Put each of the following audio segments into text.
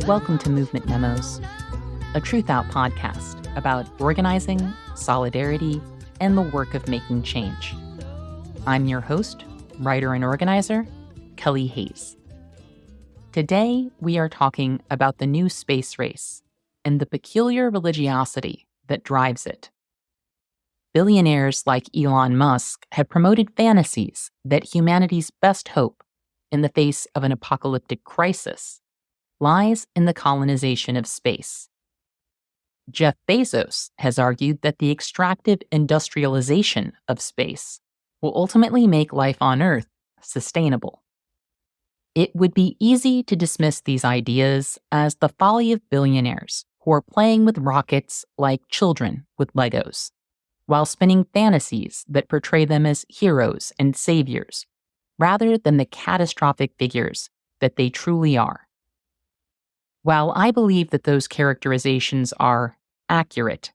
Welcome to Movement Memos, a TRUTHOUT podcast about organizing, solidarity, and the work of making change. I'm your host, writer and organizer, Kelly Hayes. Today, we are talking about the new space race and the peculiar religiosity that drives it. Billionaires like Elon Musk have promoted fantasies that humanity's best hope in the face of an apocalyptic crisis lies in the colonization of space. Jeff Bezos has argued that the extractive industrialization of space will ultimately make life on Earth sustainable. It would be easy to dismiss these ideas as the folly of billionaires who are playing with rockets like children with Legos, while spinning fantasies that portray them as heroes and saviors, rather than the catastrophic figures that they truly are. While I believe that those characterizations are accurate,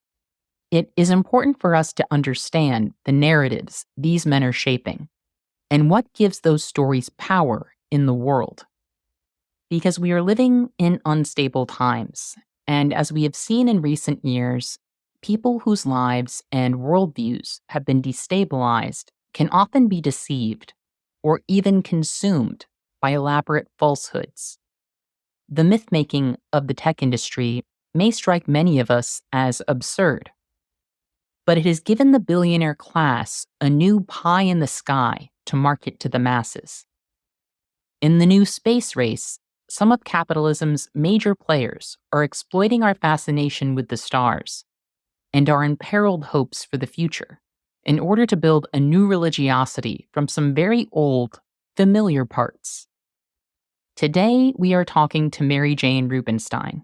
it is important for us to understand the narratives these men are shaping and what gives those stories power in the world. Because we are living in unstable times, and as we have seen in recent years, people whose lives and worldviews have been destabilized can often be deceived or even consumed by elaborate falsehoods. The myth-making of the tech industry may strike many of us as absurd, but it has given the billionaire class a new pie in the sky to market to the masses. In the new space race, some of capitalism's major players are exploiting our fascination with the stars and our imperiled hopes for the future in order to build a new religiosity from some very old, familiar parts. Today, we are talking to Mary-Jane Rubenstein.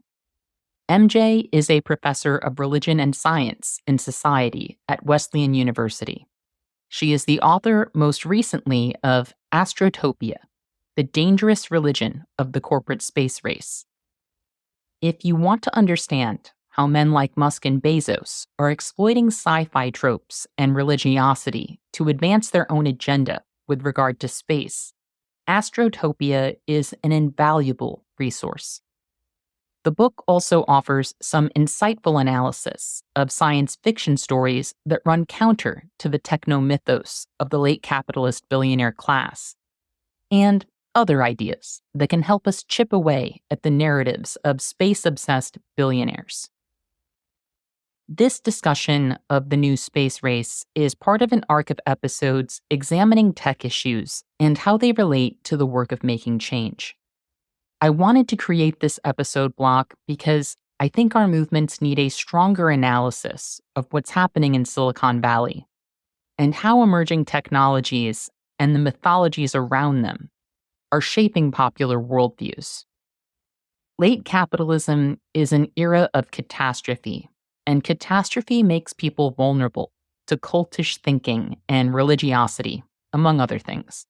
MJ is a professor of religion and science in society at Wesleyan University. She is the author, most recently, of Astrotopia, the dangerous religion of the corporate space race. If you want to understand how men like Musk and Bezos are exploiting sci-fi tropes and religiosity to advance their own agenda with regard to space, Astrotopia is an invaluable resource. The book also offers some insightful analysis of science fiction stories that run counter to the techno-mythos of the late capitalist billionaire class, and other ideas that can help us chip away at the narratives of space-obsessed billionaires. This discussion of the new space race is part of an arc of episodes examining tech issues and how they relate to the work of making change. I wanted to create this episode block because I think our movements need a stronger analysis of what's happening in Silicon Valley and how emerging technologies and the mythologies around them are shaping popular worldviews. Late capitalism is an era of catastrophe, and catastrophe makes people vulnerable to cultish thinking and religiosity, among other things.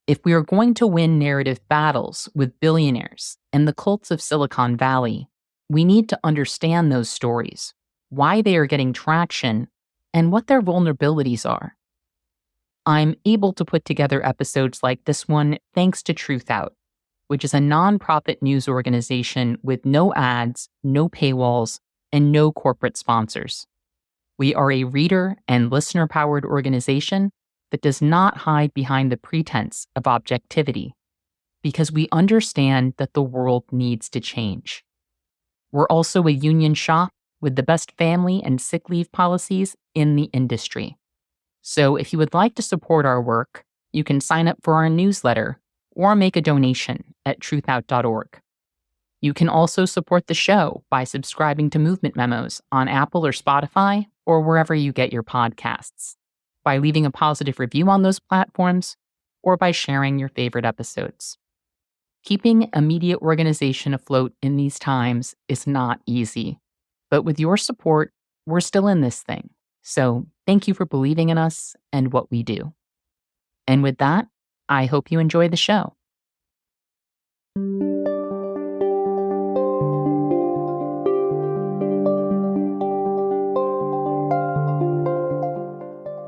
If we are going to win narrative battles with billionaires and the cults of Silicon Valley, we need to understand those stories, why they are getting traction, and what their vulnerabilities are. I'm able to put together episodes like this one thanks to TRUTHOUT, which is a nonprofit news organization with no ads, no paywalls, and no corporate sponsors. We are a reader and listener-powered organization that does not hide behind the pretense of objectivity, because we understand that the world needs to change. We're also a union shop with the best family and sick leave policies in the industry. So if you would like to support our work, you can sign up for our newsletter or make a donation at truthout.org. You can also support the show by subscribing to Movement Memos on Apple or Spotify or wherever you get your podcasts, by leaving a positive review on those platforms, or by sharing your favorite episodes. Keeping a media organization afloat in these times is not easy, but with your support, we're still in this thing. So thank you for believing in us and what we do. And with that, I hope you enjoy the show.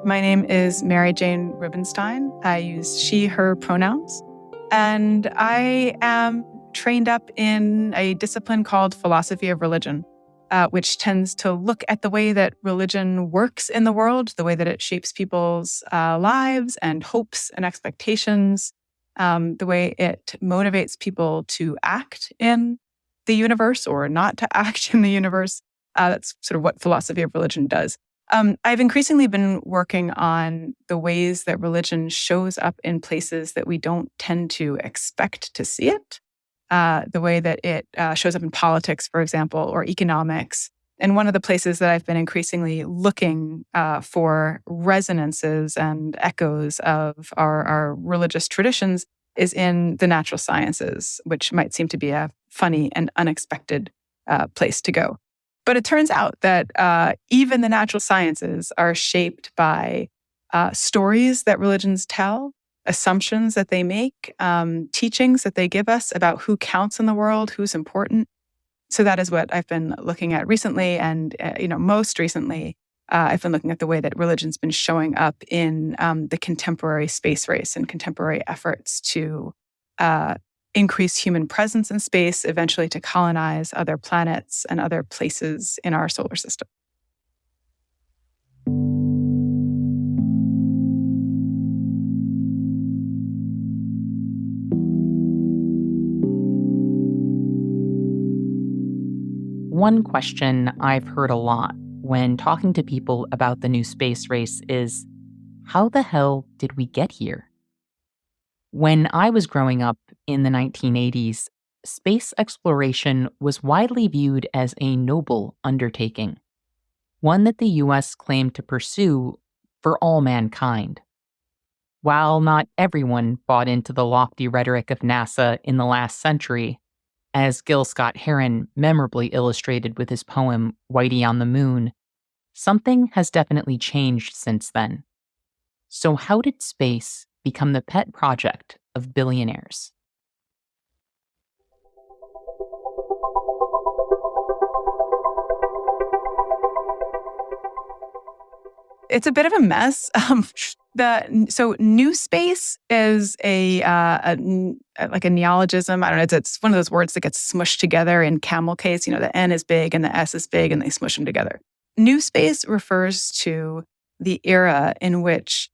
My name is Mary-Jane Rubenstein. I use she, her pronouns. And I am trained up in a discipline called philosophy of religion, which tends to look at the way that religion works in the world, the way that it shapes people's lives and hopes and expectations, the way it motivates people to act in the universe or not to act in the universe. That's sort of what philosophy of religion does. I've increasingly been working on the ways that religion shows up in places that we don't tend to expect to see it, the way that it shows up in politics, for example, or economics. And one of the places that I've been increasingly looking for resonances and echoes of our religious traditions is in the natural sciences, which might seem to be a funny and unexpected place to go. But it turns out that even the natural sciences are shaped by stories that religions tell, assumptions that they make, teachings that they give us about who counts in the world, who's important. So that is what I've been looking at recently. And, most recently, I've been looking at the way that religion's been showing up in the contemporary space race and contemporary efforts to increase human presence in space, eventually to colonize other planets and other places in our solar system. One question I've heard a lot when talking to people about the new space race is, how the hell did we get here? When I was growing up in the 1980s, space exploration was widely viewed as a noble undertaking, one that the U.S. claimed to pursue for all mankind. While not everyone bought into the lofty rhetoric of NASA in the last century, as Gil Scott-Heron memorably illustrated with his poem Whitey on the Moon, something has definitely changed since then. So how did space become the pet project of billionaires? It's a bit of a mess. So NewSpace is like a neologism. I don't know. It's one of those words that gets smushed together in camel case. The N is big and the S is big, and they smush them together. NewSpace refers to the era in which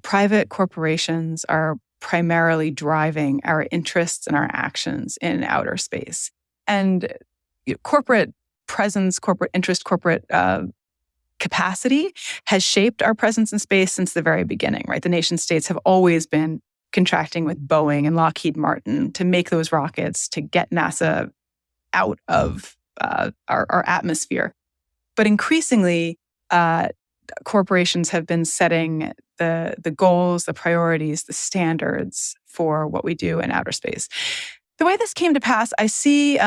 private corporations are primarily driving our interests and our actions in outer space. And corporate presence, corporate interest, corporate capacity has shaped our presence in space since the very beginning, right? The nation states have always been contracting with Boeing and Lockheed Martin to make those rockets, to get NASA out of our atmosphere. But increasingly, corporations have been setting the goals, the priorities, the standards for what we do in outer space. The way this came to pass, I see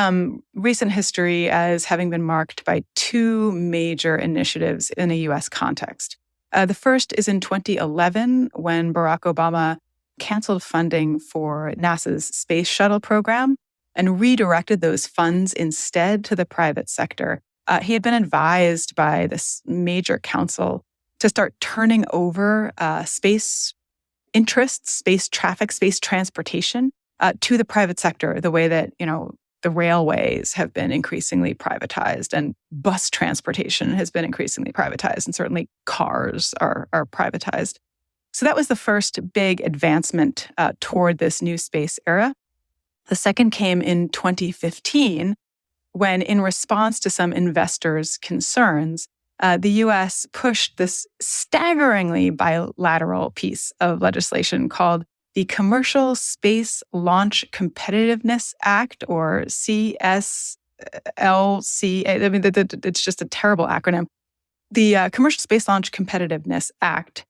recent history as having been marked by two major initiatives in a U.S. context. The first is in 2011, when Barack Obama canceled funding for NASA's space shuttle program and redirected those funds instead to the private sector. He had been advised by this major council to start turning over space interests, space traffic, space transportation to the private sector, the way that, the railways have been increasingly privatized and bus transportation has been increasingly privatized, and certainly cars are privatized. So that was the first big advancement toward this new space era. The second came in 2015, when, in response to some investors' concerns, the U.S. pushed this staggeringly bilateral piece of legislation called the Commercial Space Launch Competitiveness Act, or CSLC. I mean, it's just a terrible acronym. The Commercial Space Launch Competitiveness Act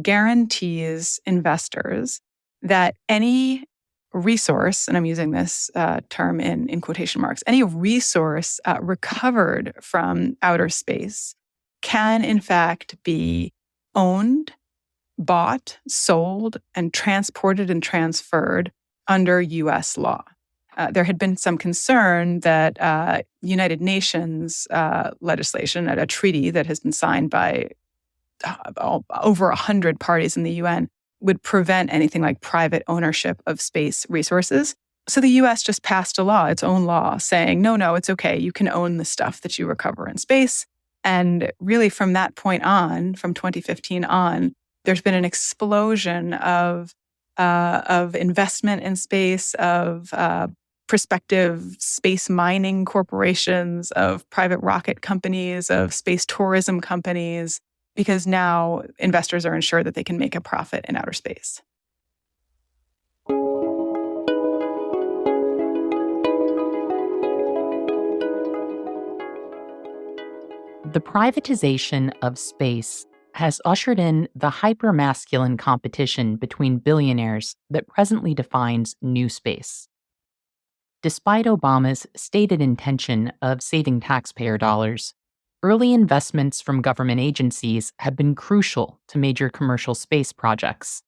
guarantees investors that any resource, and I'm using this term in quotation marks, any resource recovered from outer space can, in fact, be owned, bought, sold, and transported and transferred under U.S. law. There had been some concern that United Nations legislation, a treaty that has been signed by over 100 parties in the UN, would prevent anything like private ownership of space resources. So the US just passed a law, its own law, saying, no, it's okay. You can own the stuff that you recover in space. And really from that point on, from 2015 on, there's been an explosion of investment in space, of prospective space mining corporations, of private rocket companies, of space tourism companies, because now investors are ensured that they can make a profit in outer space. The privatization of space has ushered in the hyper-masculine competition between billionaires that presently defines NewSpace. Despite Obama's stated intention of saving taxpayer dollars, early investments from government agencies have been crucial to major commercial space projects.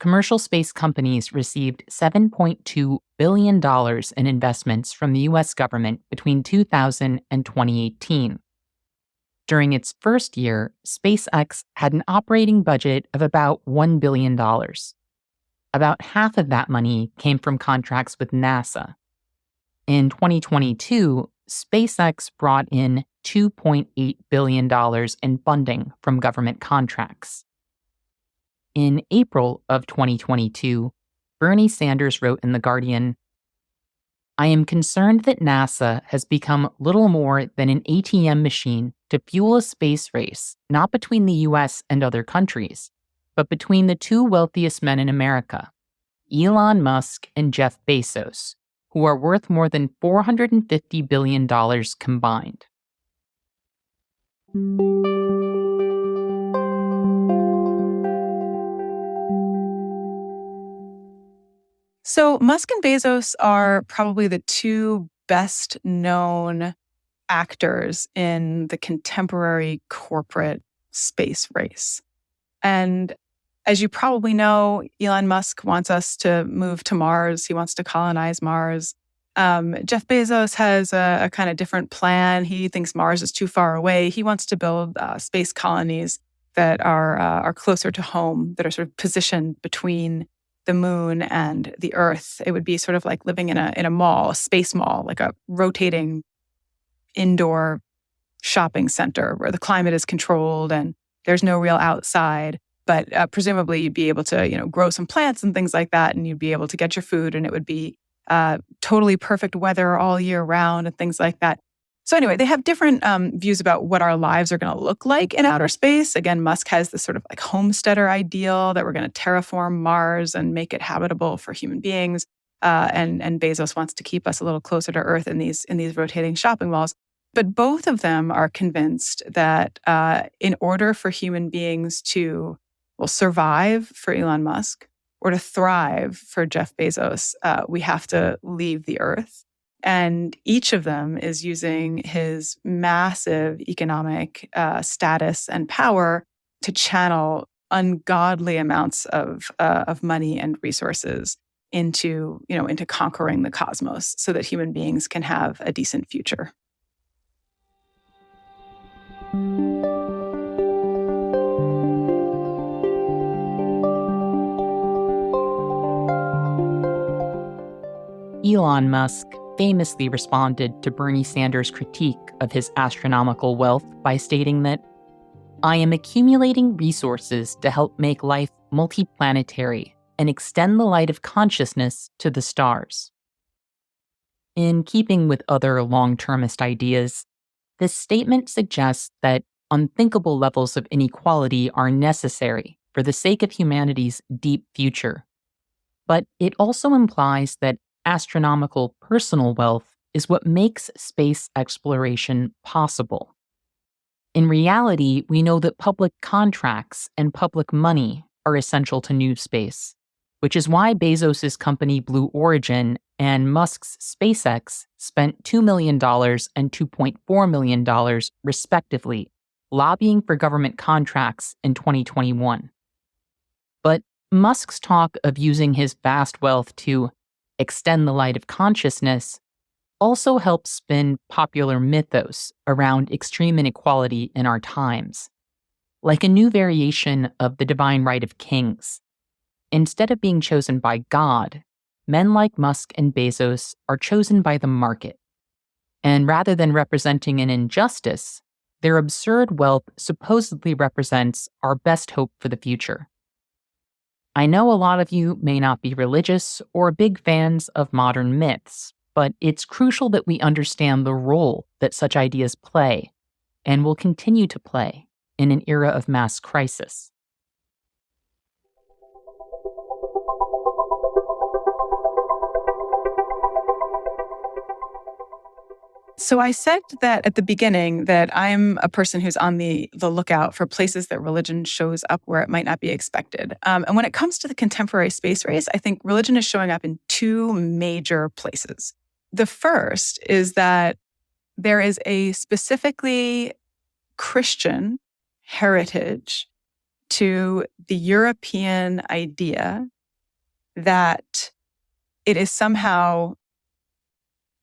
Commercial space companies received $7.2 billion in investments from the U.S. government between 2000 and 2018. During its first year, SpaceX had an operating budget of about $1 billion. About half of that money came from contracts with NASA. In 2022, SpaceX brought in $2.8 billion in funding from government contracts. In April of 2022, Bernie Sanders wrote in The Guardian, "I am concerned that NASA has become little more than an ATM machine to fuel a space race, not between the US and other countries, but between the two wealthiest men in America, Elon Musk and Jeff Bezos, who are worth more than $450 billion combined." So Musk and Bezos are probably the two best known actors in the contemporary corporate space race. And as you probably know, Elon Musk wants us to move to Mars. He wants to colonize Mars. Jeff Bezos has a kind of different plan. He thinks Mars is too far away. He wants to build space colonies that are closer to home, that are sort of positioned between the moon and the Earth. It would be sort of like living in a mall, a space mall, like a rotating indoor shopping center where the climate is controlled and there's no real outside. But presumably you'd be able to, grow some plants and things like that, and you'd be able to get your food, and it would be totally perfect weather all year round and things like that. So anyway, they have different views about what our lives are going to look like in outer space. Again, Musk has this sort of like homesteader ideal that we're going to terraform Mars and make it habitable for human beings. And Bezos wants to keep us a little closer to Earth in these rotating shopping malls. But both of them are convinced that in order for human beings to survive for Elon Musk or to thrive for Jeff Bezos, we have to leave the Earth. And each of them is using his massive economic status and power to channel ungodly amounts of money and resources into conquering the cosmos so that human beings can have a decent future. Elon Musk famously responded to Bernie Sanders' critique of his astronomical wealth by stating that, "I am accumulating resources to help make life multiplanetary and extend the light of consciousness to the stars." In keeping with other long-termist ideas, this statement suggests that unthinkable levels of inequality are necessary for the sake of humanity's deep future. But it also implies that astronomical personal wealth is what makes space exploration possible. In reality, we know that public contracts and public money are essential to NewSpace, which is why Bezos' company Blue Origin and Musk's SpaceX spent $2 million and $2.4 million, respectively, lobbying for government contracts in 2021. But Musk's talk of using his vast wealth to extend the light of consciousness also helps spin popular mythos around extreme inequality in our times. Like a new variation of the divine right of kings. Instead of being chosen by God, men like Musk and Bezos are chosen by the market. And rather than representing an injustice, their absurd wealth supposedly represents our best hope for the future. I know a lot of you may not be religious or big fans of modern myths, but it's crucial that we understand the role that such ideas play and will continue to play in an era of mass crisis. So I said that at the beginning that I'm a person who's on the lookout for places that religion shows up where it might not be expected. And when it comes to the contemporary space race, I think religion is showing up in two major places. The first is that there is a specifically Christian heritage to the European idea that it is somehow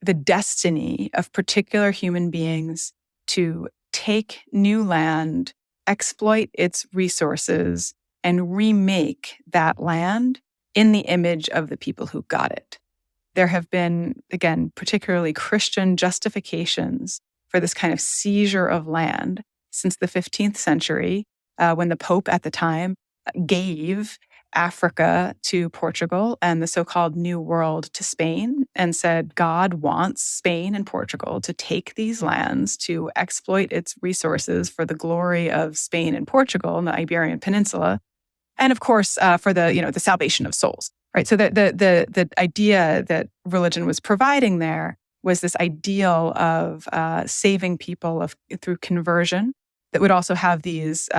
the destiny of particular human beings to take new land, exploit its resources, and remake that land in the image of the people who got it. There have been, again, particularly Christian justifications for this kind of seizure of land since the 15th century, when the Pope at the time gave Africa to Portugal and the so-called New World to Spain and said God wants Spain and Portugal to take these lands to exploit its resources for the glory of Spain and Portugal and the Iberian Peninsula, and of course for the salvation of souls. Right. So the idea that religion was providing there was this ideal of saving people through conversion that would also have these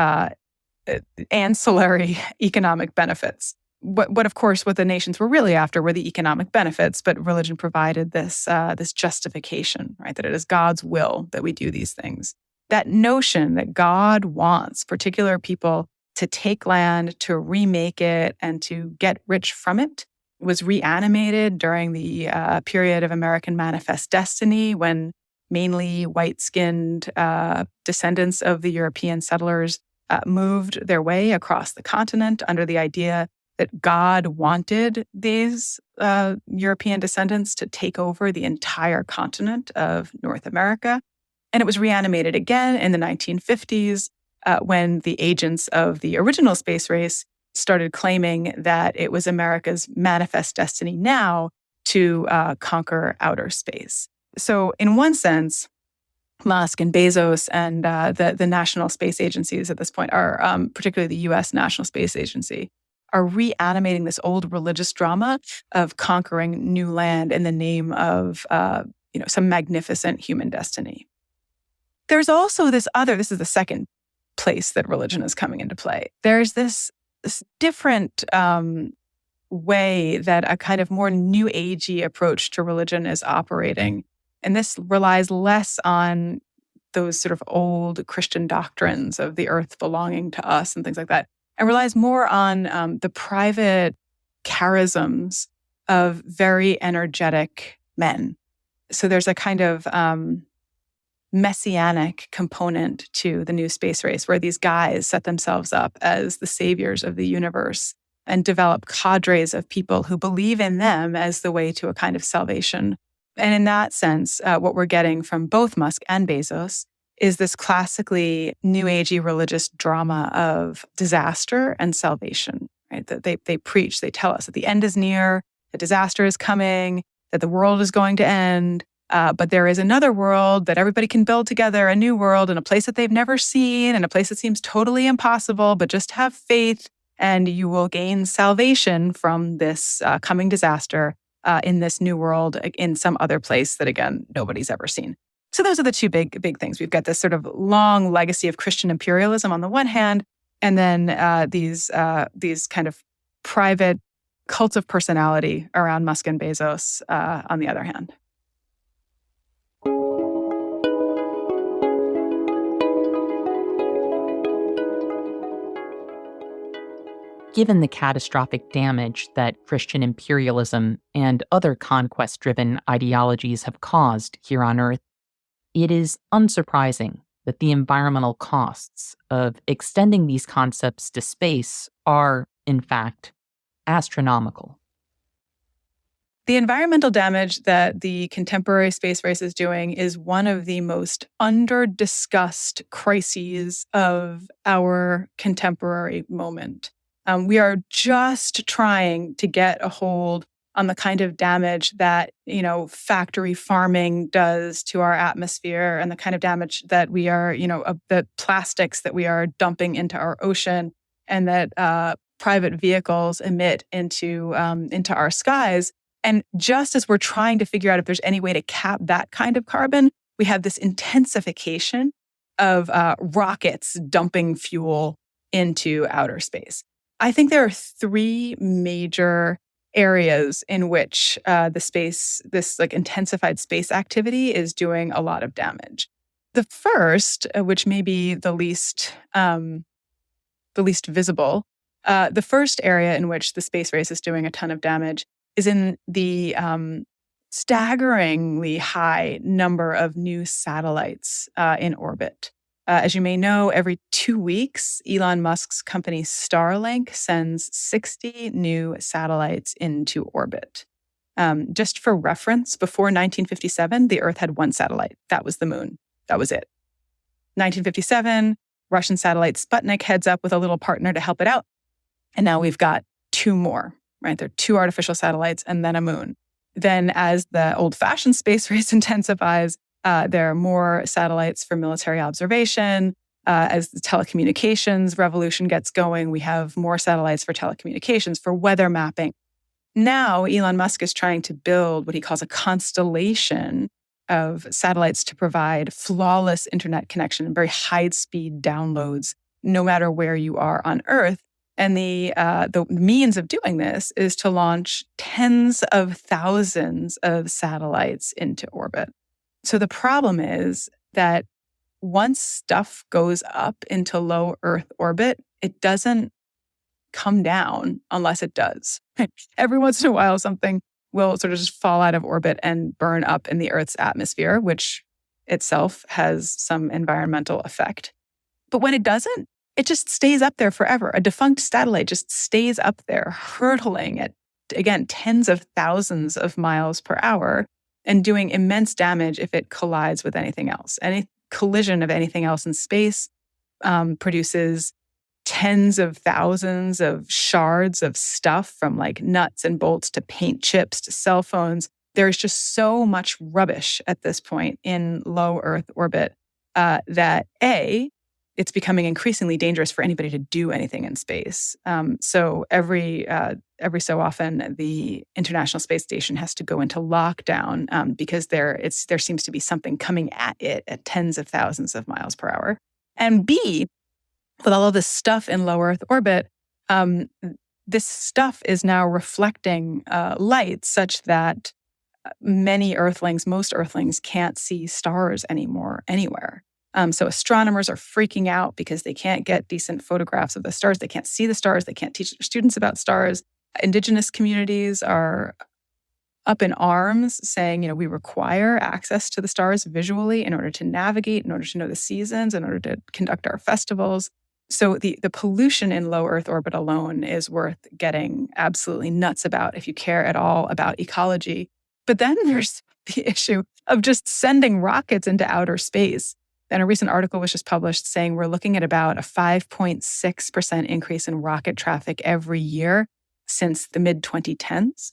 ancillary economic benefits. What of course, what the nations were really after were the economic benefits, but religion provided this justification, right? That it is God's will that we do these things. That notion that God wants particular people to take land, to remake it, and to get rich from it was reanimated during the period of American Manifest Destiny, when mainly white-skinned descendants of the European settlers moved their way across the continent under the idea that God wanted these European descendants to take over the entire continent of North America. And it was reanimated again in the 1950s when the agents of the original space race started claiming that it was America's manifest destiny now to conquer outer space. So in one sense, Musk and Bezos and the national space agencies at this point are, particularly the U.S. National Space Agency, are reanimating this old religious drama of conquering new land in the name of some magnificent human destiny. There's also this is the second place that religion is coming into play. There's this different way that a kind of more new agey approach to religion is operating. And this relies less on those sort of old Christian doctrines of the earth belonging to us and things like that, and relies more on the private charisms of very energetic men. So there's a kind of messianic component to the new space race where these guys set themselves up as the saviors of the universe and develop cadres of people who believe in them as the way to a kind of salvation. And in that sense, what we're getting from both Musk and Bezos is this classically new agey religious drama of disaster and salvation. Right? That they preach, they tell us that the end is near, the disaster is coming, that the world is going to end, but there is another world that everybody can build together, a new world in a place that they've never seen, and a place that seems totally impossible, but just have faith and you will gain salvation from this coming disaster in this new world in some other place that, again, nobody's ever seen. So those are the two big things. We've got this sort of long legacy of Christian imperialism on the one hand, and then these kind of private cults of personality around Musk and Bezos on the other hand. Given the catastrophic damage that Christian imperialism and other conquest-driven ideologies have caused here on Earth, it is unsurprising that the environmental costs of extending these concepts to space are, in fact, astronomical. The environmental damage that the contemporary space race is doing is one of the most under-discussed crises of our contemporary moment. We are just trying to get a hold on the kind of damage that, factory farming does to our atmosphere and the kind of damage that we are, the plastics that we are dumping into our ocean and that private vehicles emit into our skies. And just as we're trying to figure out if there's any way to cap that kind of carbon, we have this intensification of rockets dumping fuel into outer space. I think there are three major areas in which this intensified space activity is doing a lot of damage. The first, which may be the least visible, the first area in which the space race is doing a ton of damage is in the staggeringly high number of new satellites in orbit. As you may know, every 2 weeks, Elon Musk's company Starlink sends 60 new satellites into orbit. Just for reference, before 1957, the Earth had one satellite. That was the moon. That was it. 1957, Russian satellite Sputnik heads up with a little partner to help it out. And now we've got two more, right? There are two artificial satellites and then a moon. Then as the old-fashioned space race intensifies, there are more satellites for military observation. As the telecommunications revolution gets going, we have more satellites for telecommunications, for weather mapping. Now, Elon Musk is trying to build what he calls a constellation of satellites to provide flawless internet connection and very high-speed downloads, no matter where you are on Earth. And the means of doing this is to launch tens of thousands of satellites into orbit. So the problem is that once stuff goes up into low Earth orbit, it doesn't come down unless it does. Every once in a while, something will sort of just fall out of orbit and burn up in the Earth's atmosphere, which itself has some environmental effect. But when it doesn't, it just stays up there forever. A defunct satellite just stays up there, hurtling at, again, tens of thousands of miles per hour and doing immense damage if it collides with anything else. Any collision of anything else in space produces tens of thousands of shards of stuff, from like nuts and bolts to paint chips to cell phones. There's just so much rubbish at this point in low Earth orbit that it's becoming increasingly dangerous for anybody to do anything in space. So every so often, the International Space Station has to go into lockdown because there seems to be something coming at it at tens of thousands of miles per hour. And B, with all of this stuff in low Earth orbit, this stuff is now reflecting light such that most Earthlings can't see stars anymore anywhere. So astronomers are freaking out because they can't get decent photographs of the stars. They can't see the stars. They can't teach their students about stars. Indigenous communities are up in arms saying, we require access to the stars visually in order to navigate, in order to know the seasons, in order to conduct our festivals. So the pollution in low Earth orbit alone is worth getting absolutely nuts about if you care at all about ecology. But then there's the issue of just sending rockets into outer space. And a recent article was just published saying we're looking at about a 5.6% increase in rocket traffic every year since the mid-2010s.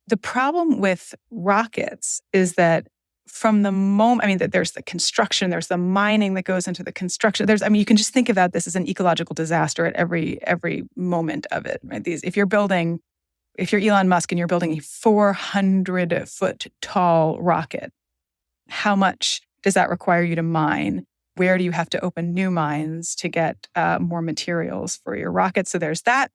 The problem with rockets is that from the moment, that there's the construction, there's the mining that goes into the construction. You can just think about this as an ecological disaster at every moment of it. Right? If you're Elon Musk and you're building a 400-foot tall rocket, how much does that require you to mine? Where do you have to open new mines to get more materials for your rocket? So there's that.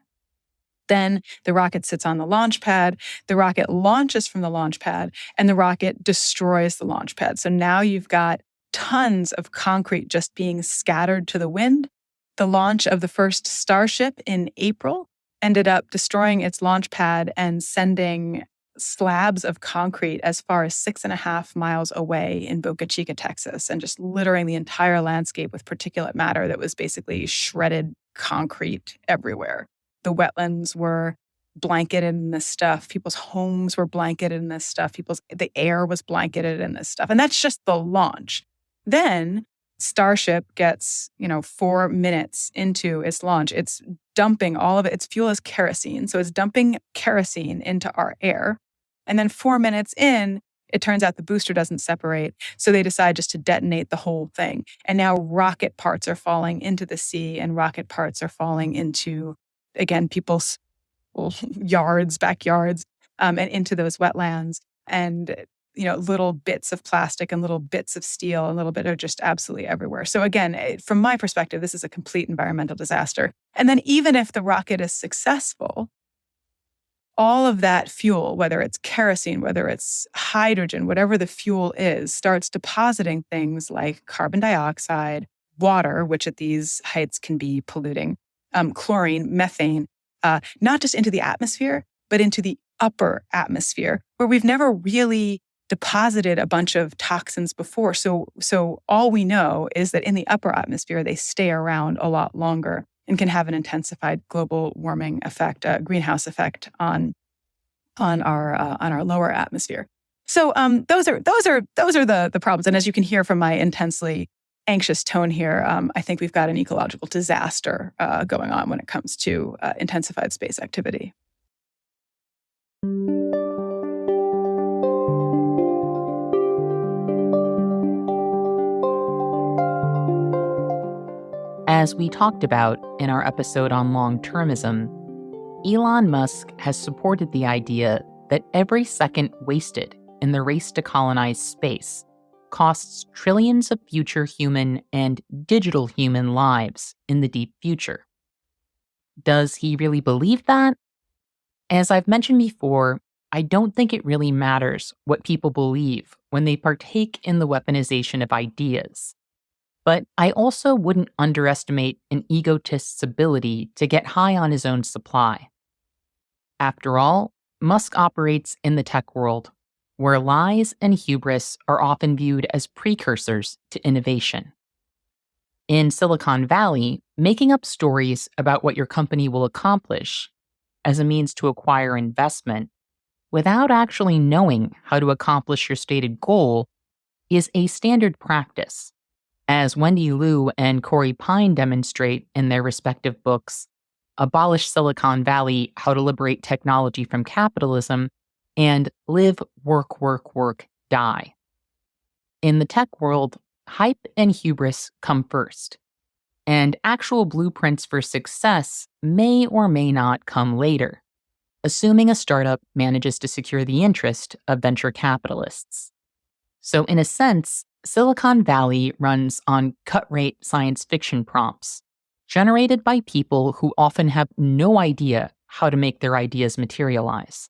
Then the rocket sits on the launch pad. The rocket launches from the launch pad, and the rocket destroys the launch pad. So now you've got tons of concrete just being scattered to the wind. The launch of the first Starship in April ended up destroying its launch pad and sending slabs of concrete as far as 6.5 miles away in Boca Chica, Texas, and just littering the entire landscape with particulate matter that was basically shredded concrete everywhere. The wetlands were blanketed in this stuff. People's homes were blanketed in this stuff. The air was blanketed in this stuff. And that's just the launch. Then Starship gets, 4 minutes into its launch. It's dumping all of it. Its fuel is kerosene. So it's dumping kerosene into our air. And then 4 minutes in, it turns out the booster doesn't separate. So they decide just to detonate the whole thing. And now rocket parts are falling into the sea, and rocket parts are falling into, again, people's backyards, and into those wetlands. And little bits of plastic and little bits of steel and little bit are just absolutely everywhere. So again, from my perspective, this is a complete environmental disaster. And then even if the rocket is successful, all of that fuel, whether it's kerosene, whether it's hydrogen, whatever the fuel is, starts depositing things like carbon dioxide, water, which at these heights can be polluting, chlorine, methane, not just into the atmosphere, but into the upper atmosphere, where we've never really deposited a bunch of toxins before. So all we know is that in the upper atmosphere, they stay around a lot longer and can have an intensified global warming effect, greenhouse effect on our lower atmosphere. So those are the problems. And as you can hear from my intensely anxious tone here, I think we've got an ecological disaster going on when it comes to intensified space activity. As we talked about in our episode on long-termism, Elon Musk has supported the idea that every second wasted in the race to colonize space costs trillions of future human and digital human lives in the deep future. Does he really believe that? As I've mentioned before, I don't think it really matters what people believe when they partake in the weaponization of ideas. But I also wouldn't underestimate an egotist's ability to get high on his own supply. After all, Musk operates in the tech world, where lies and hubris are often viewed as precursors to innovation. In Silicon Valley, making up stories about what your company will accomplish as a means to acquire investment without actually knowing how to accomplish your stated goal is a standard practice, as Wendy Liu and Corey Pine demonstrate in their respective books, Abolish Silicon Valley, How to Liberate Technology from Capitalism, and Live, Work, Work, Work, Die. In the tech world, hype and hubris come first, and actual blueprints for success may or may not come later, assuming a startup manages to secure the interest of venture capitalists. So in a sense, Silicon Valley runs on cut-rate science fiction prompts, generated by people who often have no idea how to make their ideas materialize.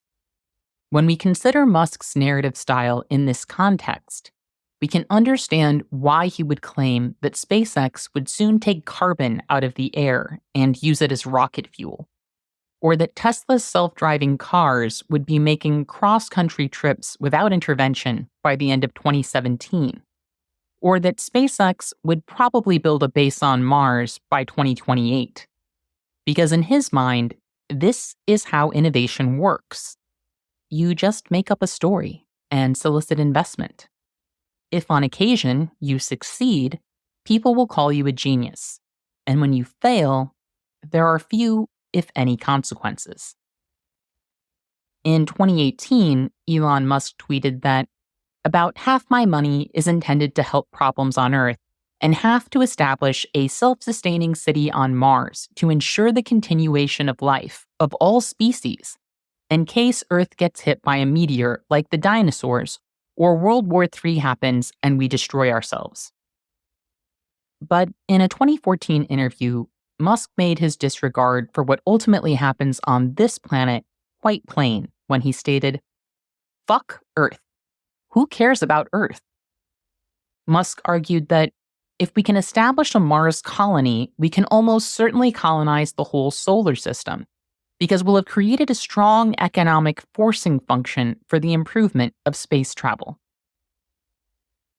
When we consider Musk's narrative style in this context, we can understand why he would claim that SpaceX would soon take carbon out of the air and use it as rocket fuel, or that Tesla's self-driving cars would be making cross-country trips without intervention by the end of 2017, or that SpaceX would probably build a base on Mars by 2028. Because in his mind, this is how innovation works. You just make up a story and solicit investment. If on occasion you succeed, people will call you a genius. And when you fail, there are few, if any, consequences. In 2018, Elon Musk tweeted that about half my money is intended to help problems on Earth, and half to establish a self-sustaining city on Mars to ensure the continuation of life of all species, in case Earth gets hit by a meteor like the dinosaurs, or World War III happens and we destroy ourselves. But in a 2014 interview, Musk made his disregard for what ultimately happens on this planet quite plain when he stated, "Fuck Earth. Who cares about Earth?" Musk argued that if we can establish a Mars colony, we can almost certainly colonize the whole solar system, because we'll have created a strong economic forcing function for the improvement of space travel.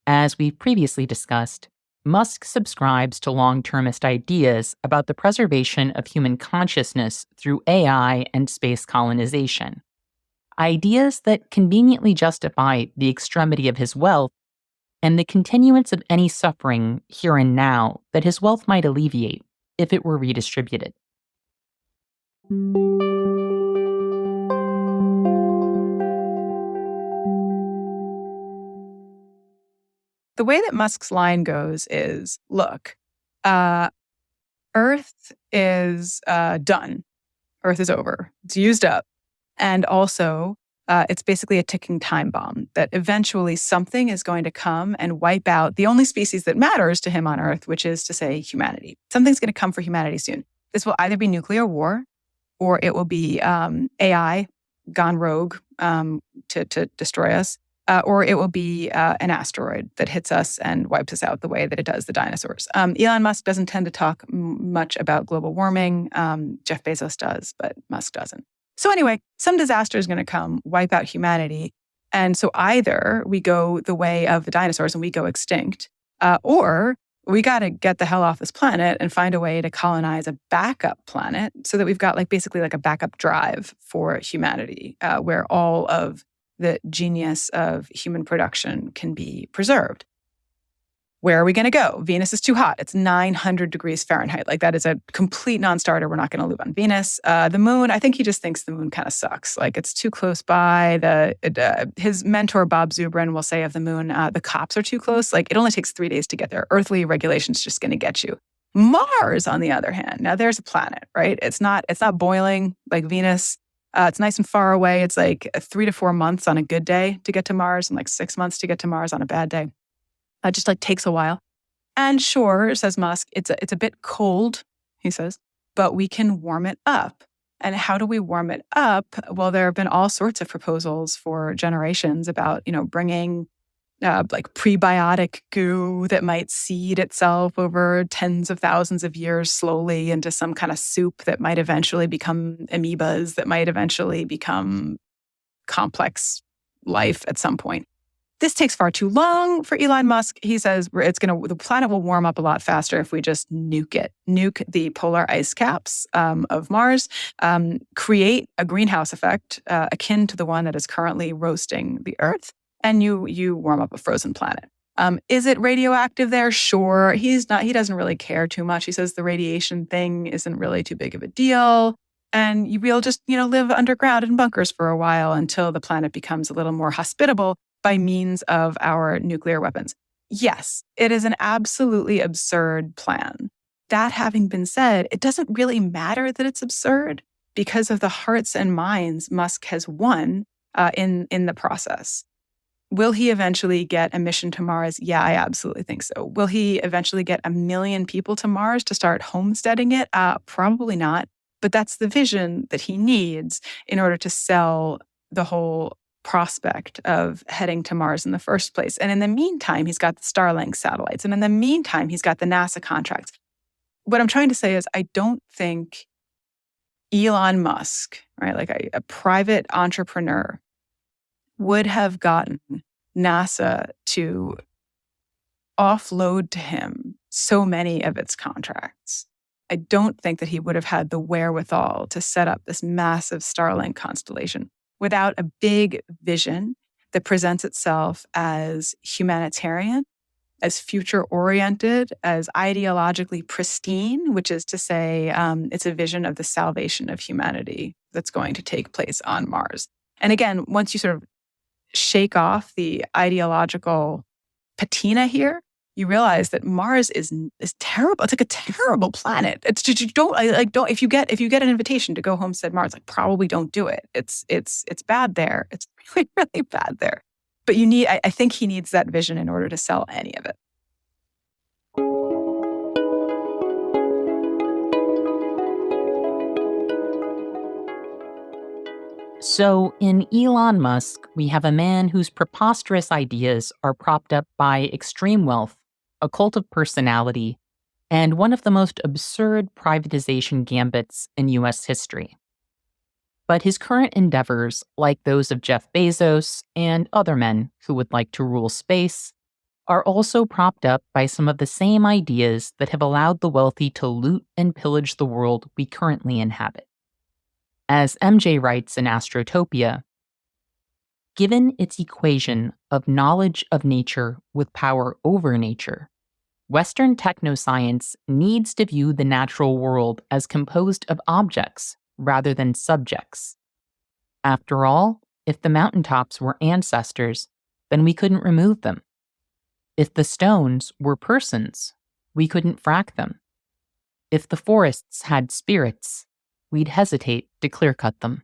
As we've previously discussed, Musk subscribes to long-termist ideas about the preservation of human consciousness through AI and space colonization. Ideas that conveniently justify the extremity of his wealth and the continuance of any suffering here and now that his wealth might alleviate if it were redistributed. The way that Musk's line goes is, look, Earth is done. Earth is over. It's used up. And also, it's basically a ticking time bomb that eventually something is going to come and wipe out the only species that matters to him on Earth, which is to say humanity. Something's going to come for humanity soon. This will either be nuclear war or it will be AI gone rogue to destroy us. Or it will be an asteroid that hits us and wipes us out the way that it does the dinosaurs. Elon Musk doesn't tend to talk much about global warming. Jeff Bezos does, but Musk doesn't. So anyway, some disaster is going to come, wipe out humanity. And so either we go the way of the dinosaurs and we go extinct, or we got to get the hell off this planet and find a way to colonize a backup planet so that we've got basically a backup drive for humanity, where all of the genius of human production can be preserved. Where are we going to go? Venus is too hot. It's 900 degrees Fahrenheit. That is a complete non-starter. We're not going to live on Venus. The moon, I think he just thinks the moon kind of sucks. It's too close by. His mentor, Bob Zubrin, will say of the moon, the cops are too close. It only takes 3 days to get there. Earthly regulation's just going to get you. Mars, on the other hand, now there's a planet, right? It's not boiling like Venus. It's nice and far away. It's 3 to 4 months on a good day to get to Mars and 6 months to get to Mars on a bad day. It just takes a while. And sure, says Musk, it's a bit cold, he says, but we can warm it up. And how do we warm it up? Well, there have been all sorts of proposals for generations about, bringing prebiotic goo that might seed itself over tens of thousands of years slowly into some kind of soup that might eventually become amoebas, that might eventually become complex life at some point. This takes far too long for Elon Musk. He says the planet will warm up a lot faster if we just nuke the polar ice caps of Mars, create a greenhouse effect akin to the one that is currently roasting the Earth, and you warm up a frozen planet. Is it radioactive there? Sure. He doesn't really care too much. He says the radiation thing isn't really too big of a deal. And we'll just, live underground in bunkers for a while until the planet becomes a little more hospitable by means of our nuclear weapons. Yes, it is an absolutely absurd plan. That having been said, it doesn't really matter that it's absurd because of the hearts and minds Musk has won in the process. Will he eventually get a mission to Mars? Yeah, I absolutely think so. Will he eventually get 1 million people to Mars to start homesteading it? Probably not. But that's the vision that he needs in order to sell the whole prospect of heading to Mars in the first place. And in the meantime, he's got the Starlink satellites. And in the meantime, he's got the NASA contracts. What I'm trying to say is I don't think Elon Musk, right, a private entrepreneur, would have gotten NASA to offload to him so many of its contracts. I don't think that he would have had the wherewithal to set up this massive Starlink constellation without a big vision that presents itself as humanitarian, as future-oriented, as ideologically pristine, which is to say it's a vision of the salvation of humanity that's going to take place on Mars. And again, once you sort of shake off the ideological patina here, you realize that Mars is terrible. It's a terrible planet. It's just, you don't if you get an invitation to go homestead Mars, probably don't do it. It's bad there. It's really, really bad there. But I think he needs that vision in order to sell any of it. So in Elon Musk, we have a man whose preposterous ideas are propped up by extreme wealth, a cult of personality, and one of the most absurd privatization gambits in U.S. history. But his current endeavors, like those of Jeff Bezos and other men who would like to rule space, are also propped up by some of the same ideas that have allowed the wealthy to loot and pillage the world we currently inhabit. As MJ writes in Astrotopia, given its equation of knowledge of nature with power over nature, Western technoscience needs to view the natural world as composed of objects rather than subjects. After all, if the mountaintops were ancestors, then we couldn't remove them. If the stones were persons, we couldn't frack them. If the forests had spirits, we'd hesitate to clear-cut them.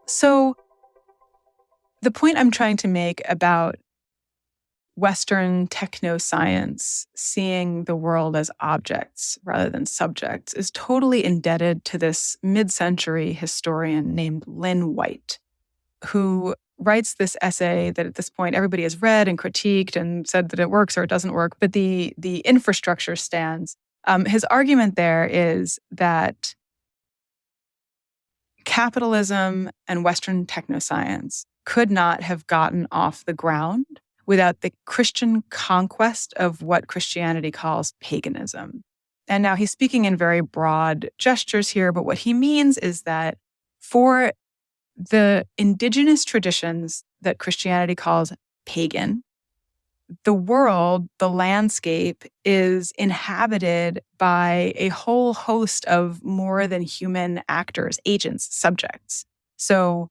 So the point I'm trying to make about Western technoscience seeing the world as objects rather than subjects is totally indebted to this mid-century historian named Lynn White, who writes this essay that at this point everybody has read and critiqued and said that it works or it doesn't work, but the infrastructure stands. His argument there is that capitalism and Western technoscience could not have gotten off the ground without the Christian conquest of what Christianity calls paganism. And now he's speaking in very broad gestures here, but what he means is that for the indigenous traditions that Christianity calls pagan, the world, the landscape, is inhabited by a whole host of more than human actors, agents, subjects. So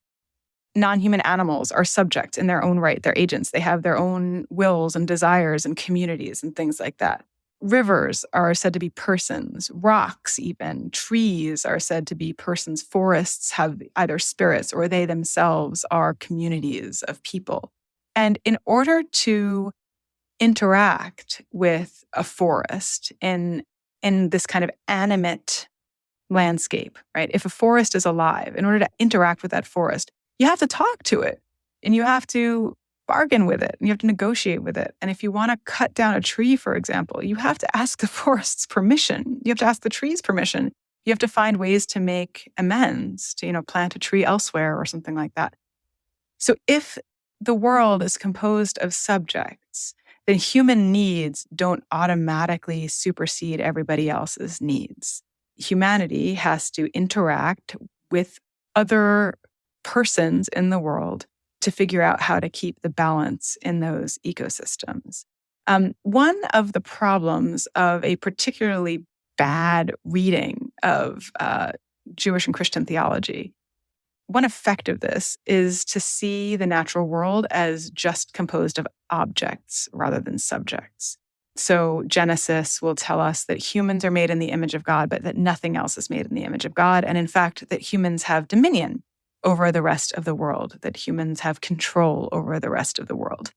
non-human animals are subjects in their own right. They're agents. They have their own wills and desires and communities and things like that. Rivers are said to be persons. Rocks, even. Trees are said to be persons. Forests have either spirits or they themselves are communities of people. And in order to interact with a forest in this kind of animate landscape, right? If a forest is alive, in order to interact with that forest, you have to talk to it and you have to bargain with it and you have to negotiate with it. And if you want to cut down a tree, for example, you have to ask the forest's permission. You have to ask the tree's permission. You have to find ways to make amends, to, plant a tree elsewhere or something like that. So if the world is composed of subjects, then human needs don't automatically supersede everybody else's needs. Humanity has to interact with other persons in the world to figure out how to keep the balance in those ecosystems. One of the problems of a particularly bad reading of Jewish and Christian theology, one effect of this is to see the natural world as just composed of objects rather than subjects. So Genesis will tell us that humans are made in the image of God, but that nothing else is made in the image of God. And in fact, that humans have dominion over the rest of the world, that humans have control over the rest of the world.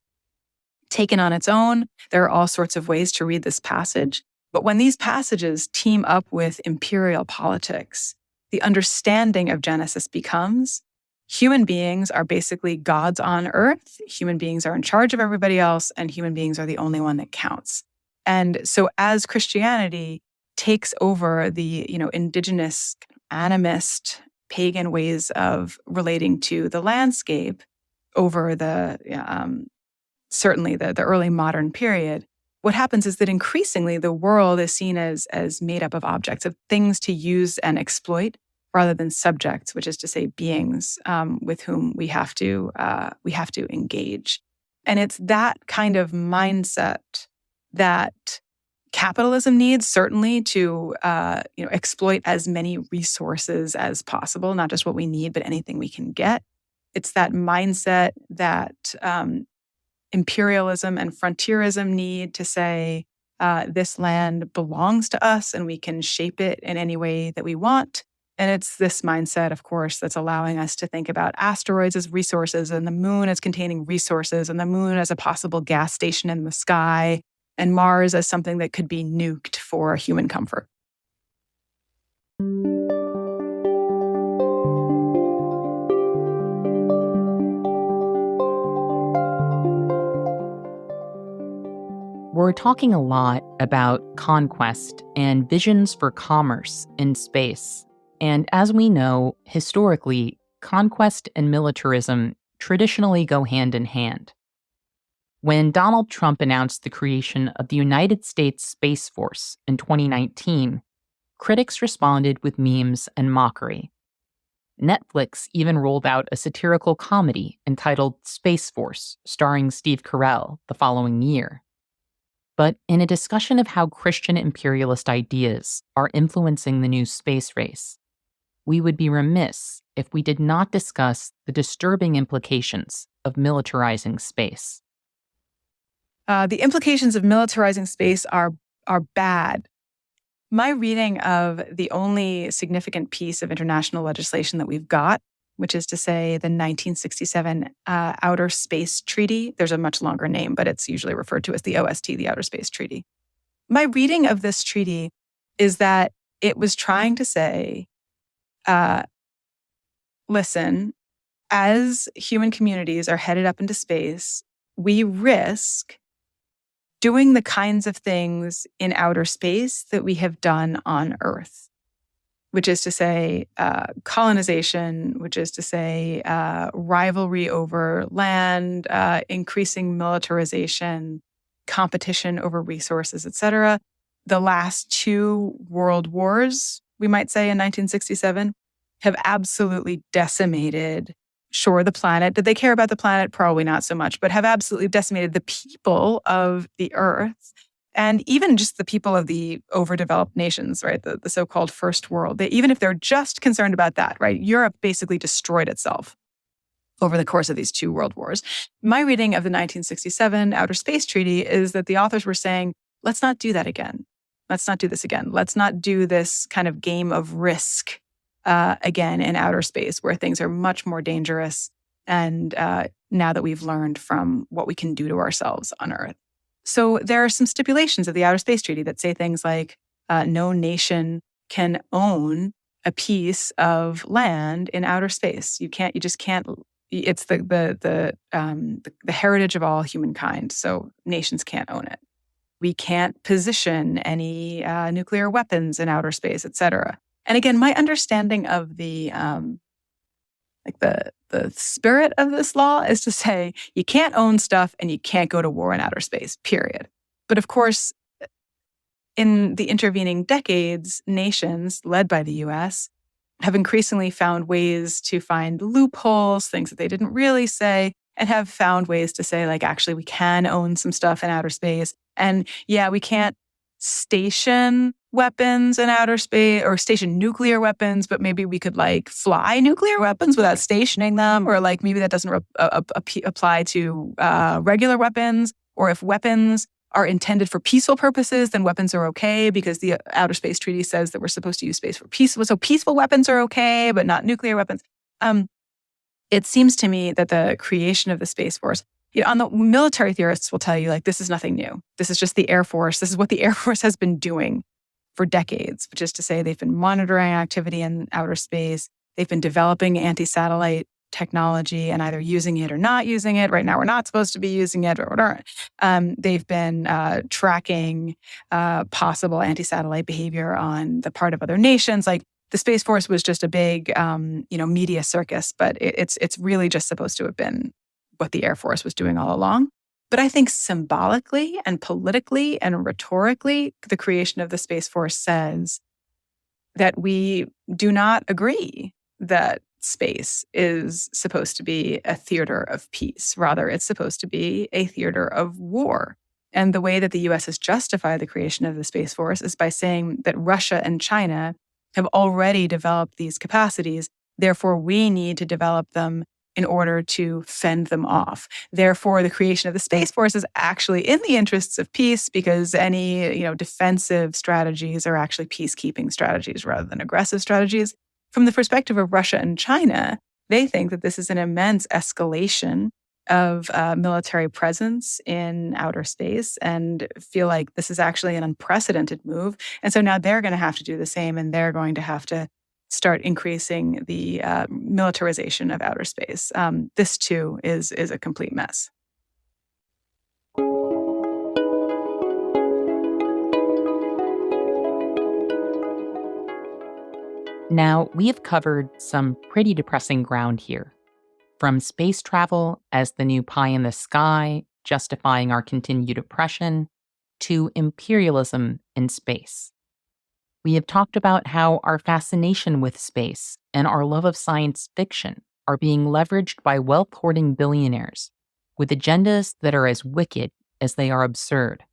Taken on its own, there are all sorts of ways to read this passage. But when these passages team up with imperial politics, the understanding of Genesis becomes human beings are basically gods on earth, human beings are in charge of everybody else, and human beings are the only one that counts. And so as Christianity takes over the, indigenous, animist, pagan ways of relating to the landscape over the certainly the early modern period, what happens is that increasingly the world is seen as made up of objects, of things to use and exploit, rather than subjects, which is to say beings with whom we have to engage. And it's that kind of mindset that capitalism needs, certainly, to exploit as many resources as possible, not just what we need, but anything we can get. It's that mindset that imperialism and frontierism need to say, this land belongs to us and we can shape it in any way that we want. And it's this mindset, of course, that's allowing us to think about asteroids as resources and the moon as containing resources and the moon as a possible gas station in the sky and Mars as something that could be nuked for human comfort. We're talking a lot about conquest and visions for commerce in space And as we know, historically, conquest and militarism traditionally go hand in hand. When Donald Trump announced the creation of the United States Space Force in 2019, critics responded with memes and mockery. Netflix even rolled out a satirical comedy entitled Space Force, starring Steve Carell, the following year. But in a discussion of how Christian imperialist ideas are influencing the new space race, we would be remiss if we did not discuss the disturbing implications of militarizing space. The implications of militarizing space are bad. My reading of the only significant piece of international legislation that we've got, which is to say the 1967 Outer Space Treaty. There's a much longer name, but it's usually referred to as the OST, the Outer Space Treaty. My reading of this treaty is that it was trying to say, listen, as human communities are headed up into space, we risk doing the kinds of things in outer space that we have done on Earth, which is to say colonization, which is to say rivalry over land, increasing militarization, competition over resources, et cetera. The last two world wars, we might say in 1967, have absolutely decimated, sure, the planet. Did they care about the planet? Probably not so much, but have absolutely decimated the people of the Earth and even just the people of the overdeveloped nations, right? The so-called first world. Even if they're just concerned about that, right? Europe basically destroyed itself over the course of these two world wars. My reading of the 1967 Outer Space Treaty is that the authors were saying, let's not do that again. Let's not do this again. Let's not do this kind of game of risk again in outer space where things are much more dangerous. And now that we've learned from what we can do to ourselves on Earth. So there are some stipulations of the Outer Space Treaty that say things like no nation can own a piece of land in outer space. You just can't. It's the heritage of all humankind. So nations can't own it. We can't position any nuclear weapons in outer space, et cetera. And again, my understanding of the spirit of this law is to say you can't own stuff and you can't go to war in outer space, period. But of course, in the intervening decades, nations led by the US have increasingly found ways to find loopholes, things that they didn't really say, and have found ways to say, like, actually, we can own some stuff in outer space. And yeah, we can't station weapons in outer space or station nuclear weapons, but maybe we could like fly nuclear weapons without stationing them, or like maybe that doesn't apply to regular weapons. Or if weapons are intended for peaceful purposes, then weapons are okay because the Outer Space Treaty says that we're supposed to use space for peaceful. So peaceful weapons are okay, but not nuclear weapons. It seems to me that the creation of the Space Force, on the military theorists will tell you, like, this is nothing new. This is just the Air Force. This is what the Air Force has been doing for decades, which is to say they've been monitoring activity in outer space. They've been developing anti-satellite technology and either using it or not using it. Right now, we're not supposed to be using it or whatever. They've been tracking possible anti-satellite behavior on the part of other nations. Like, the Space Force was just a big, media circus, but it's really just supposed to have been what the Air Force was doing all along. But I think symbolically and politically and rhetorically, the creation of the Space Force says that we do not agree that space is supposed to be a theater of peace. Rather, it's supposed to be a theater of war. And the way that the U.S. has justified the creation of the Space Force is by saying that Russia and China have already developed these capacities. Therefore, we need to develop them in order to fend them off. Therefore, the creation of the Space Force is actually in the interests of peace because any, defensive strategies are actually peacekeeping strategies rather than aggressive strategies. From the perspective of Russia and China, they think that this is an immense escalation of military presence in outer space and feel like this is actually an unprecedented move. And so now they're going to have to do the same, and they're going to have to start increasing the militarization of outer space. This, too, is a complete mess. Now, we have covered some pretty depressing ground here, from space travel as the new pie in the sky, justifying our continued oppression, to imperialism in space. We have talked about how our fascination with space and our love of science fiction are being leveraged by wealth hoarding billionaires with agendas that are as wicked as they are absurd.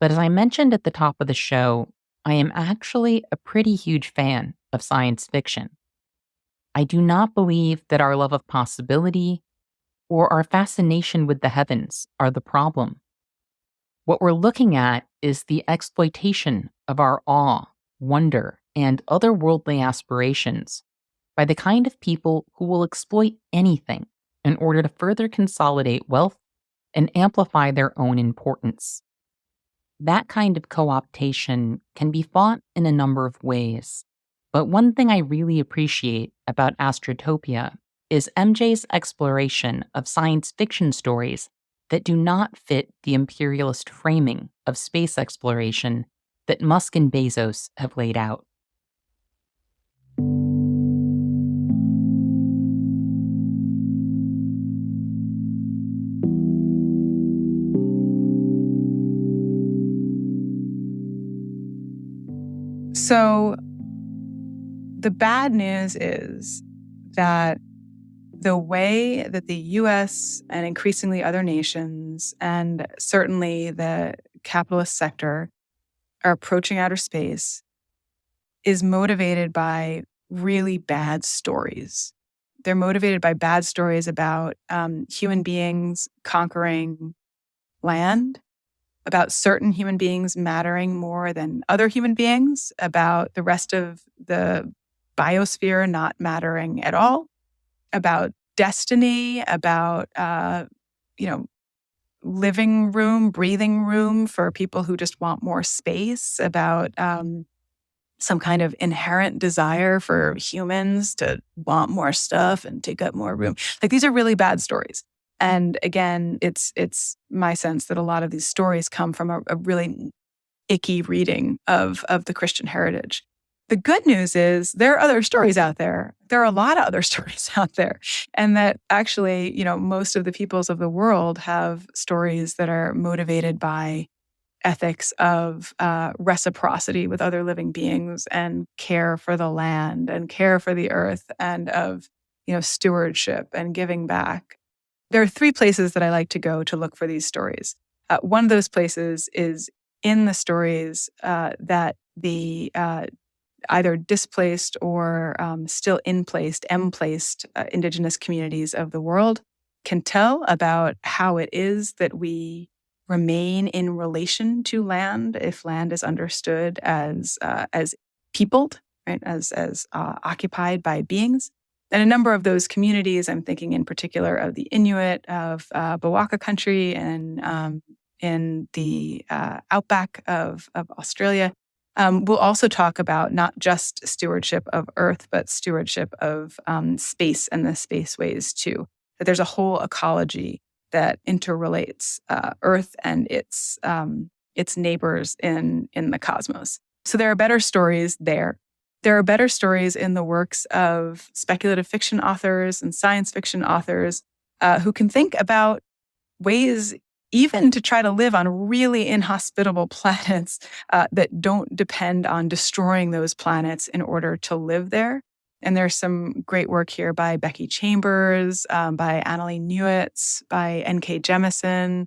But as I mentioned at the top of the show, I am actually a pretty huge fan of science fiction. I do not believe that our love of possibility or our fascination with the heavens are the problem. What we're looking at is the exploitation of our awe, wonder, and otherworldly aspirations by the kind of people who will exploit anything in order to further consolidate wealth and amplify their own importance. That kind of co-optation can be fought in a number of ways. But one thing I really appreciate about Astrotopia is MJ's exploration of science fiction stories that do not fit the imperialist framing of space exploration that Musk and Bezos have laid out. So the bad news is that the way that the US and increasingly other nations, and certainly the capitalist sector, are approaching outer space is motivated by really bad stories. They're motivated by bad stories about human beings conquering land, about certain human beings mattering more than other human beings, about the rest of the biosphere not mattering at all, about destiny, about living room, breathing room for people who just want more space, about some kind of inherent desire for humans to want more stuff and take up more room. Like, these are really bad stories. And again, it's my sense that a lot of these stories come from a really icky reading of the Christian heritage. The good news is there are other stories out there. There are a lot of other stories out there. And that actually, most of the peoples of the world have stories that are motivated by ethics of reciprocity with other living beings and care for the land and care for the earth and of, stewardship and giving back. There are 3 places that I like to go to look for these stories. One of those places is in the stories that the either displaced or still emplaced Indigenous communities of the world can tell about how it is that we remain in relation to land, if land is understood as peopled, right, as occupied by beings. And a number of those communities, I'm thinking in particular of the Inuit of Bawaka country and in the outback of Australia, we'll also talk about not just stewardship of Earth, but stewardship of space and the spaceways too. That there's a whole ecology that interrelates Earth and its neighbors in the cosmos. So there are better stories there. There are better stories in the works of speculative fiction authors and science fiction authors who can think about ways even to try to live on really inhospitable planets that don't depend on destroying those planets in order to live there. And there's some great work here by Becky Chambers, by Annalee Newitz, by N.K. Jemisin.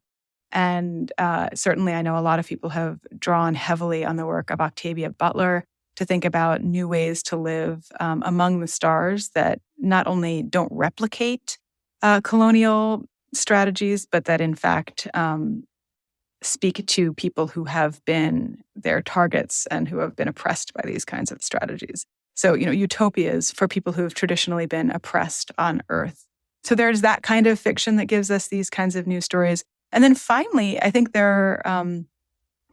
And certainly I know a lot of people have drawn heavily on the work of Octavia Butler to think about new ways to live among the stars that not only don't replicate colonial strategies, but that in fact speak to people who have been their targets and who have been oppressed by these kinds of strategies. So, utopias for people who have traditionally been oppressed on Earth. So there's that kind of fiction that gives us these kinds of new stories. And then finally, I think there are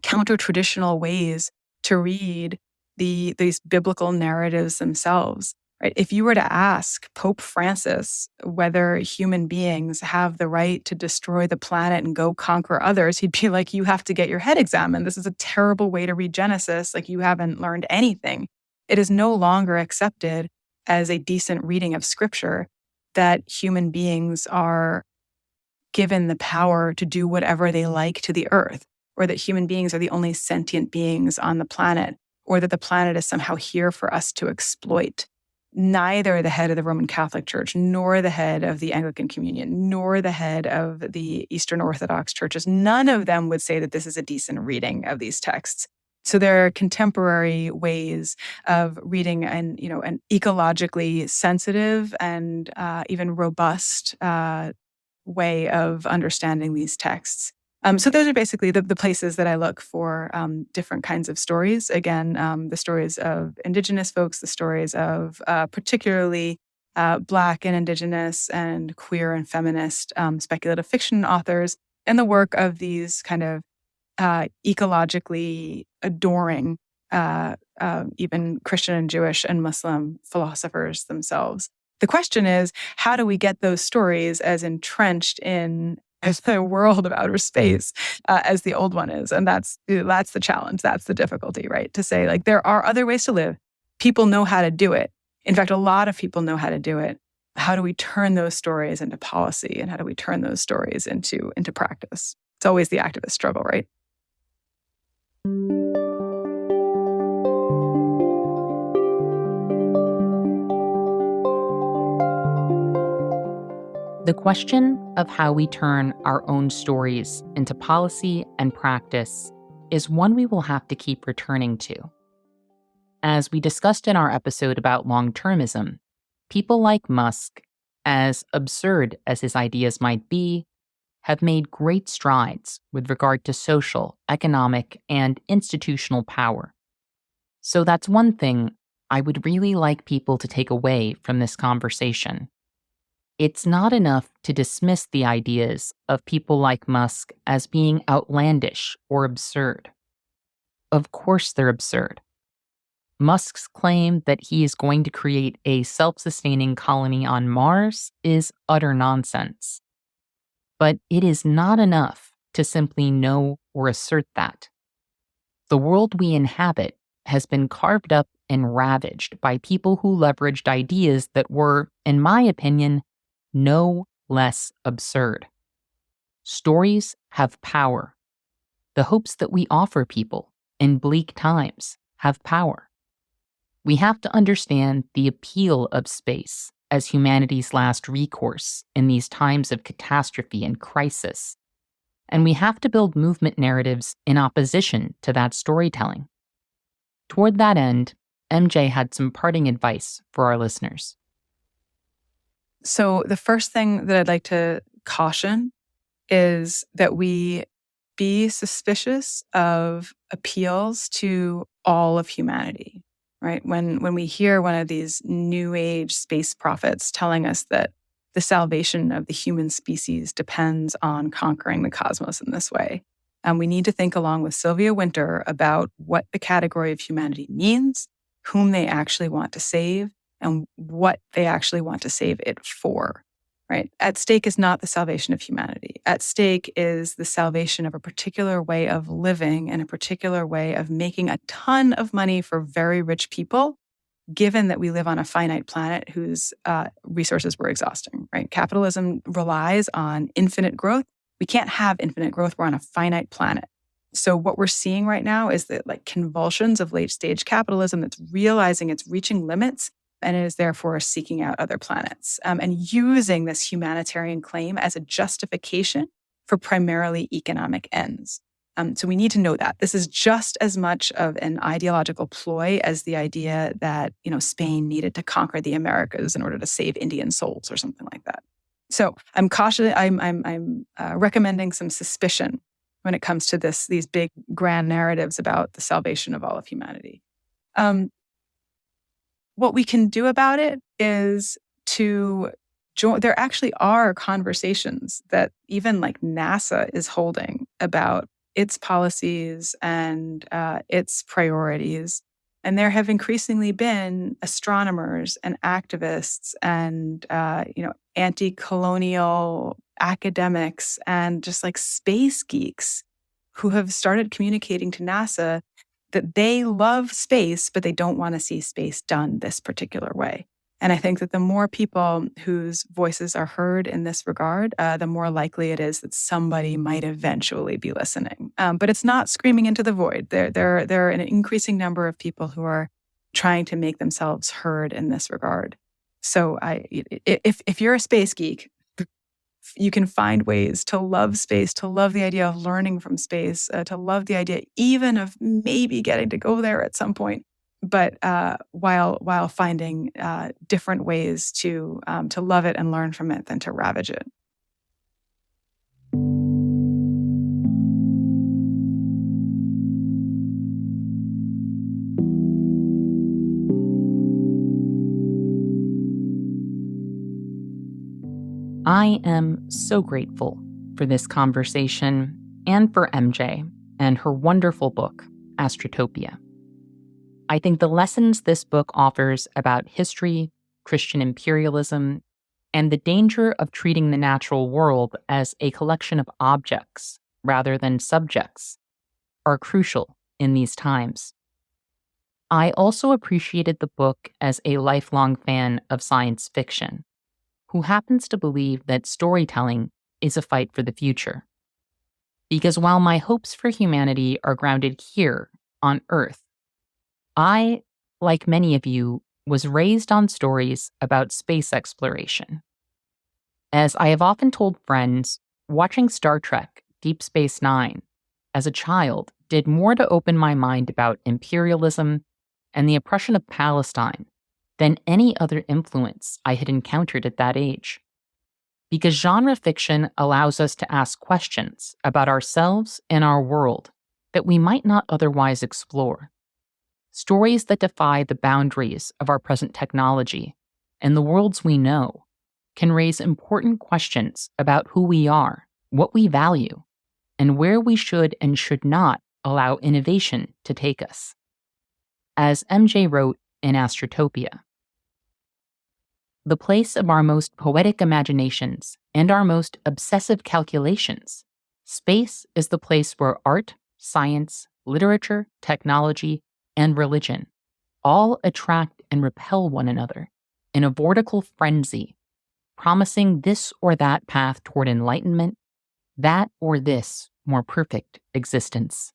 counter-traditional ways to read these biblical narratives themselves. Right? If you were to ask Pope Francis whether human beings have the right to destroy the planet and go conquer others, he'd be like, you have to get your head examined. This is a terrible way to read Genesis. Like, you haven't learned anything. It is no longer accepted as a decent reading of scripture that human beings are given the power to do whatever they like to the earth, or that human beings are the only sentient beings on the planet, or that the planet is somehow here for us to exploit. Neither the head of the Roman Catholic Church, nor the head of the Anglican Communion, nor the head of the Eastern Orthodox churches, none of them would say that this is a decent reading of these texts. So there are contemporary ways of reading an ecologically sensitive and even robust way of understanding these texts. So those are basically the places that I look for different kinds of stories. Again, the stories of Indigenous folks, the stories of particularly Black and Indigenous and queer and feminist speculative fiction authors, and the work of these kind of ecologically adoring even Christian and Jewish and Muslim philosophers themselves. The question is, how do we get those stories as entrenched in the world of outer space as the old one is? And that's the challenge. That's the difficulty, right? To say, like, there are other ways to live. People know how to do it. In fact, a lot of people know how to do it. How do we turn those stories into policy? And how do we turn those stories into practice? It's always the activist struggle, right? The question of how we turn our own stories into policy and practice is one we will have to keep returning to. As we discussed in our episode about long-termism, people like Musk, as absurd as his ideas might be, have made great strides with regard to social, economic, and institutional power. So that's one thing I would really like people to take away from this conversation. It's not enough to dismiss the ideas of people like Musk as being outlandish or absurd. Of course they're absurd. Musk's claim that he is going to create a self-sustaining colony on Mars is utter nonsense. But it is not enough to simply know or assert that. The world we inhabit has been carved up and ravaged by people who leveraged ideas that were, in my opinion, no less absurd. Stories have power. The hopes that we offer people in bleak times have power. We have to understand the appeal of space as humanity's last recourse in these times of catastrophe and crisis. And we have to build movement narratives in opposition to that storytelling. Toward that end, MJ had some parting advice for our listeners. So the first thing that I'd like to caution is that we be suspicious of appeals to all of humanity, right? When we hear one of these new age space prophets telling us that the salvation of the human species depends on conquering the cosmos in this way, we need to think along with Sylvia Wynter about what the category of humanity means, whom they actually want to save, and what they actually want to save it for, right? At stake is not the salvation of humanity. At stake is the salvation of a particular way of living and a particular way of making a ton of money for very rich people, given that we live on a finite planet whose resources were exhausting, right? Capitalism relies on infinite growth. We can't have infinite growth. We're on a finite planet. So what we're seeing right now is the convulsions of late-stage capitalism that's realizing it's reaching limits, and it is therefore seeking out other planets and using this humanitarian claim as a justification for primarily economic ends. So we need to know that. This is just as much of an ideological ploy as the idea that, Spain needed to conquer the Americas in order to save Indian souls or something like that. So I'm cautious. I'm recommending some suspicion when it comes to these big grand narratives about the salvation of all of humanity. What we can do about it is to join. There actually are conversations that even NASA is holding about its policies and its priorities. And there have increasingly been astronomers and activists and anti-colonial academics and just space geeks who have started communicating to NASA that they love space, but they don't want to see space done this particular way. And I think that the more people whose voices are heard in this regard, the more likely it is that somebody might eventually be listening. But it's not screaming into the void. There are an increasing number of people who are trying to make themselves heard in this regard. So if you're a space geek, you can find ways to love space, to love the idea of learning from space, to love the idea even of maybe getting to go there at some point, but while finding different ways to love it and learn from it than to ravage it. I am so grateful for this conversation and for MJ and her wonderful book, Astrotopia. I think the lessons this book offers about history, Christian imperialism, and the danger of treating the natural world as a collection of objects rather than subjects are crucial in these times. I also appreciated the book as a lifelong fan of science fiction, who happens to believe that storytelling is a fight for the future. Because while my hopes for humanity are grounded here on Earth, I, like many of you, was raised on stories about space exploration. As I have often told friends, watching Star Trek Deep Space Nine as a child did more to open my mind about imperialism and the oppression of Palestine than any other influence I had encountered at that age. Because genre fiction allows us to ask questions about ourselves and our world that we might not otherwise explore. Stories that defy the boundaries of our present technology and the worlds we know can raise important questions about who we are, what we value, and where we should and should not allow innovation to take us. As MJ wrote in Astrotopia, the place of our most poetic imaginations and our most obsessive calculations, space is the place where art, science, literature, technology, and religion all attract and repel one another in a vortical frenzy, promising this or that path toward enlightenment, that or this more perfect existence.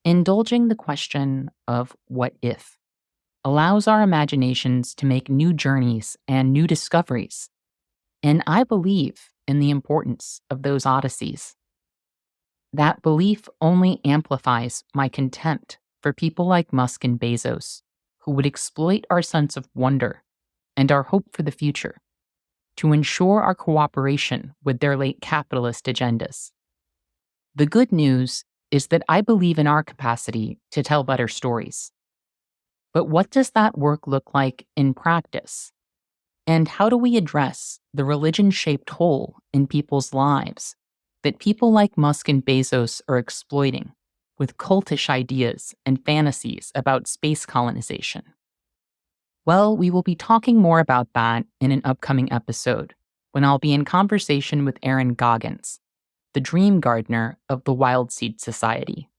Indulging the question of what if allows our imaginations to make new journeys and new discoveries, and I believe in the importance of those odysseys. That belief only amplifies my contempt for people like Musk and Bezos, who would exploit our sense of wonder and our hope for the future to ensure our cooperation with their late capitalist agendas. The good news is that I believe in our capacity to tell better stories. But what does that work look like in practice? And how do we address the religion-shaped hole in people's lives that people like Musk and Bezos are exploiting with cultish ideas and fantasies about space colonization? Well, we will be talking more about that in an upcoming episode when I'll be in conversation with Aaron Goggins, the dream gardener of the Wild Seed Society.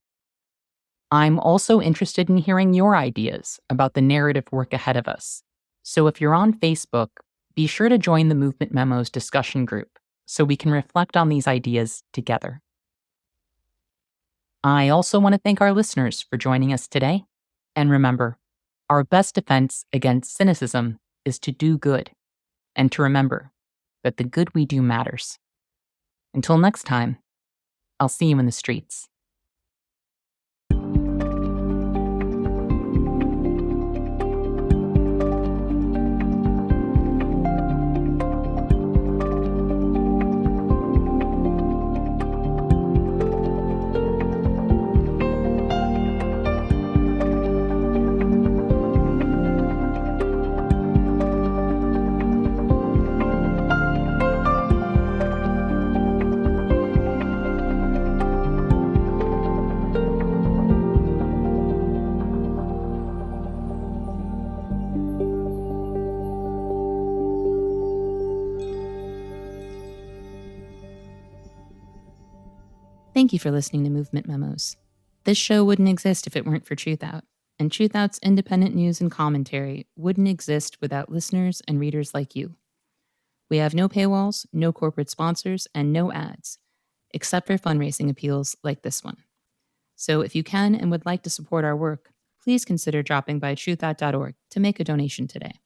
I'm also interested in hearing your ideas about the narrative work ahead of us. So if you're on Facebook, be sure to join the Movement Memos discussion group so we can reflect on these ideas together. I also want to thank our listeners for joining us today. And remember, our best defense against cynicism is to do good and to remember that the good we do matters. Until next time, I'll see you in the streets. Thank you for listening to Movement Memos. This show wouldn't exist if it weren't for TruthOut, and TruthOut's independent news and commentary wouldn't exist without listeners and readers like you. We have no paywalls, no corporate sponsors, and no ads, except for fundraising appeals like this one. So if you can and would like to support our work, please consider dropping by truthout.org to make a donation today.